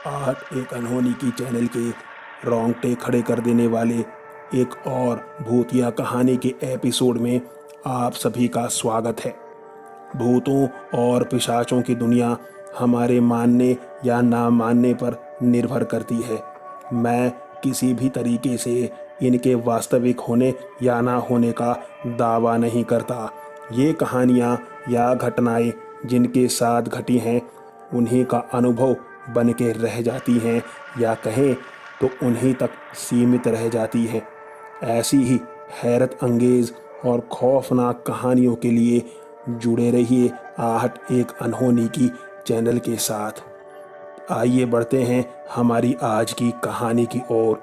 आज एक अनहोनी की चैनल के रोंगटे खड़े कर देने वाले एक और भूतिया कहानी के एपिसोड में आप सभी का स्वागत है। भूतों और पिशाचों की दुनिया हमारे मानने या ना मानने पर निर्भर करती है। मैं किसी भी तरीके से इनके वास्तविक होने या ना होने का दावा नहीं करता। ये कहानियाँ या घटनाएं जिनके साथ घटी हैं उन्हीं का अनुभव बन के रह जाती हैं या कहें तो उन्हीं तक सीमित रह जाती हैं। ऐसी ही हैरत अंगेज और खौफनाक कहानियों के लिए जुड़े रहिए आहट एक अनहोनी की चैनल के साथ। आइए बढ़ते हैं हमारी आज की कहानी की ओर।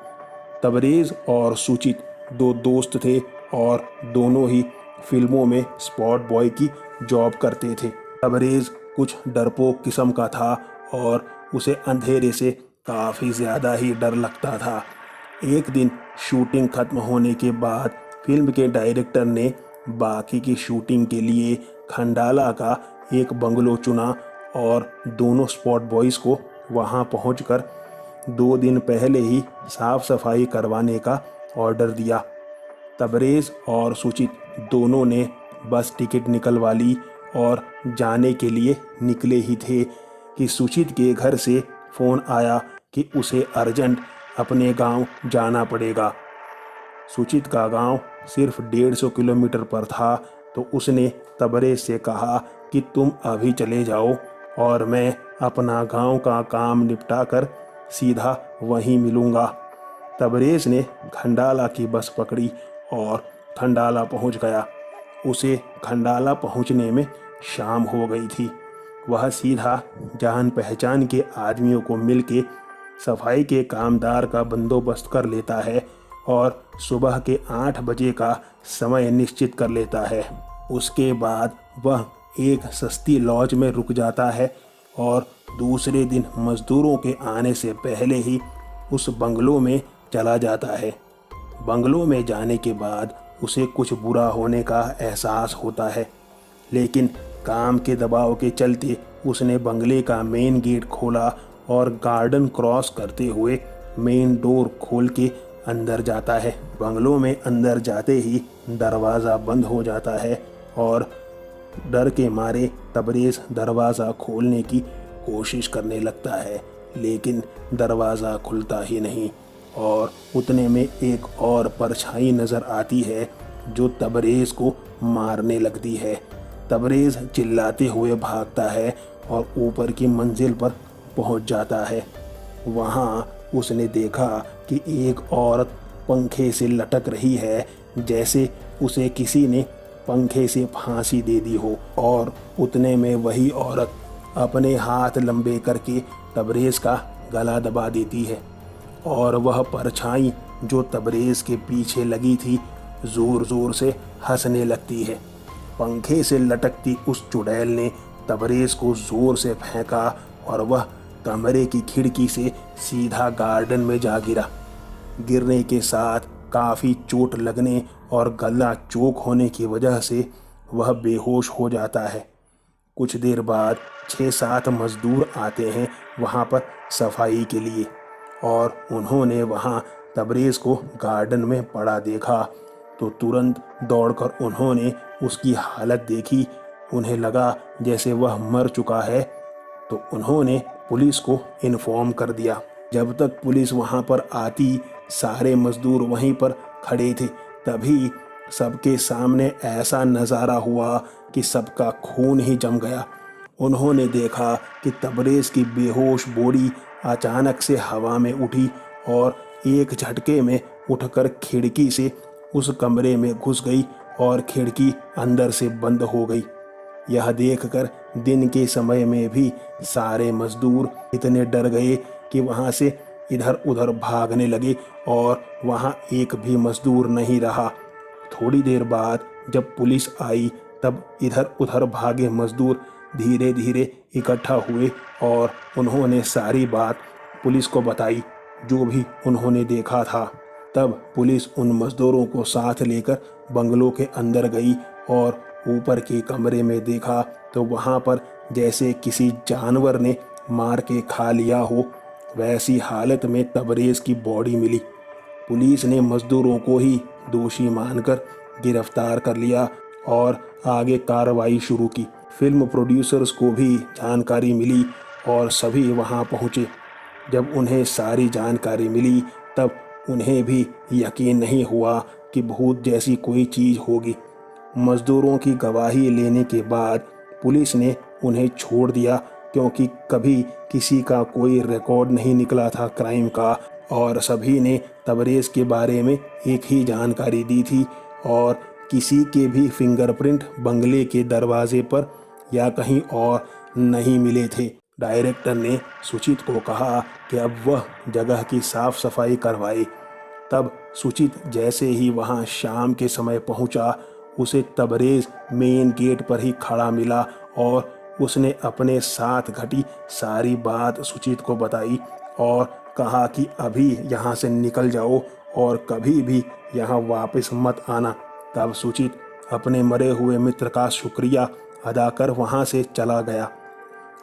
तबरेज़ और सुचित दो दोस्त थे और दोनों ही फिल्मों में स्पॉट बॉय की जॉब करते थे। तबरेज़ कुछ डरपोक किस्म का था और उसे अंधेरे से काफ़ी ज़्यादा ही डर लगता था। एक दिन शूटिंग ख़त्म होने के बाद फिल्म के डायरेक्टर ने बाकी की शूटिंग के लिए खंडाला का एक बंगलो चुना और दोनों स्पॉट बॉयज़ को वहां पहुंचकर 2 दिन पहले ही साफ सफाई करवाने का ऑर्डर दिया। तबरेज़ और सुचित दोनों ने बस टिकट निकलवा ली और जाने के लिए निकले ही थे कि सुचित के घर से फ़ोन आया कि उसे अर्जेंट अपने गांव जाना पड़ेगा। सुचित का गांव सिर्फ 150 किलोमीटर पर था, तो उसने तबरेज़ से कहा कि तुम अभी चले जाओ और मैं अपना गांव का काम निपटा कर सीधा वहीं मिलूँगा। तबरेज़ ने खंडाला की बस पकड़ी और खंडाला पहुंच गया। उसे खंडाला पहुंचने में शाम हो गई थी। वह सीधा जान पहचान के आदमियों को मिलके सफाई के कामदार का बंदोबस्त कर लेता है और सुबह के 8 बजे का समय निश्चित कर लेता है। उसके बाद वह एक सस्ती लॉज में रुक जाता है और दूसरे दिन मजदूरों के आने से पहले ही उस बंगलो में चला जाता है। बंगलो में जाने के बाद उसे कुछ बुरा होने का एहसास होता है, लेकिन काम के दबाव के चलते उसने बंगले का मेन गेट खोला और गार्डन क्रॉस करते हुए मेन डोर खोल के अंदर जाता है। बंगलों में अंदर जाते ही दरवाज़ा बंद हो जाता है और डर के मारे तबरेज़ दरवाज़ा खोलने की कोशिश करने लगता है, लेकिन दरवाज़ा खुलता ही नहीं और उतने में एक और परछाई नज़र आती है जो तबरेज़ को मारने लगती है। तबरेज़ चिल्लाते हुए भागता है और ऊपर की मंजिल पर पहुंच जाता है। वहां उसने देखा कि एक औरत पंखे से लटक रही है, जैसे उसे किसी ने पंखे से फांसी दे दी हो, और उतने में वही औरत अपने हाथ लंबे करके तबरेज़ का गला दबा देती है और वह परछाई जो तबरेज़ के पीछे लगी थी ज़ोर ज़ोर से हंसने लगती है। पंखे से लटकती उस चुड़ैल ने तबरेज़ को ज़ोर से फेंका और वह कमरे की खिड़की से सीधा गार्डन में जा गिरा। गिरने के साथ काफ़ी चोट लगने और गला चोक होने की वजह से वह बेहोश हो जाता है। कुछ देर बाद 6-7 मज़दूर आते हैं वहाँ पर सफाई के लिए और उन्होंने वहाँ तबरेज़ को गार्डन में पड़ा देखा तो तुरंत दौड़कर उन्होंने उसकी हालत देखी। उन्हें लगा जैसे वह मर चुका है, तो उन्होंने पुलिस को इन्फॉर्म कर दिया। जब तक पुलिस वहाँ पर आती सारे मज़दूर वहीं पर खड़े थे। तभी सबके सामने ऐसा नज़ारा हुआ कि सबका खून ही जम गया। उन्होंने देखा कि तबरेज़ की बेहोश बॉडी अचानक से हवा में उठी और एक झटके में उठकर खिड़की से उस कमरे में घुस गई और खिड़की अंदर से बंद हो गई। यह देखकर दिन के समय में भी सारे मजदूर इतने डर गए कि वहाँ से इधर उधर भागने लगे और वहाँ एक भी मजदूर नहीं रहा। थोड़ी देर बाद जब पुलिस आई तब इधर उधर भागे मजदूर धीरे धीरे इकट्ठा हुए और उन्होंने सारी बात पुलिस को बताई, जो भी उन्होंने देखा था। तब पुलिस उन मजदूरों को साथ लेकर बंगलों के अंदर गई और ऊपर के कमरे में देखा तो वहाँ पर जैसे किसी जानवर ने मार के खा लिया हो, वैसी हालत में तबरेज़ की बॉडी मिली। पुलिस ने मजदूरों को ही दोषी मानकर गिरफ्तार कर लिया और आगे कार्रवाई शुरू की। फिल्म प्रोड्यूसर्स को भी जानकारी मिली और सभी वहां पहुंचे। जब उन्हें सारी जानकारी मिली तब उन्हें भी यकीन नहीं हुआ कि भूत जैसी कोई चीज़ होगी। मजदूरों की गवाही लेने के बाद पुलिस ने उन्हें छोड़ दिया, क्योंकि कभी किसी का कोई रिकॉर्ड नहीं निकला था क्राइम का, और सभी ने तबरेज़ के बारे में एक ही जानकारी दी थी और किसी के भी फिंगरप्रिंट बंगले के दरवाजे पर या कहीं और नहीं मिले थे। डायरेक्टर ने सुचित को कहा कि अब वह जगह की साफ सफाई करवाए। तब सुचित जैसे ही वहां शाम के समय पहुंचा, उसे तबरेज़ मेन गेट पर ही खड़ा मिला और उसने अपने साथ घटी सारी बात सुचित को बताई और कहा कि अभी यहाँ से निकल जाओ और कभी भी यहाँ वापस मत आना। तब सुचित अपने मरे हुए मित्र का शुक्रिया अदा कर वहाँ से चला गया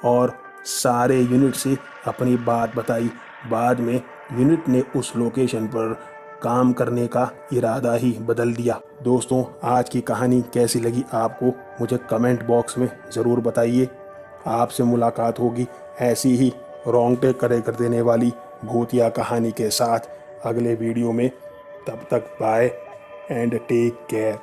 और सारे यूनिट से अपनी बात बताई। बाद में यूनिट ने उस लोकेशन पर काम करने का इरादा ही बदल दिया। दोस्तों, आज की कहानी कैसी लगी आपको मुझे कमेंट बॉक्स में ज़रूर बताइए। आपसे मुलाकात होगी ऐसी ही रोंगटे खड़े कर देने वाली भूतिया कहानी के साथ अगले वीडियो में। तब तक बाय एंड टेक केयर।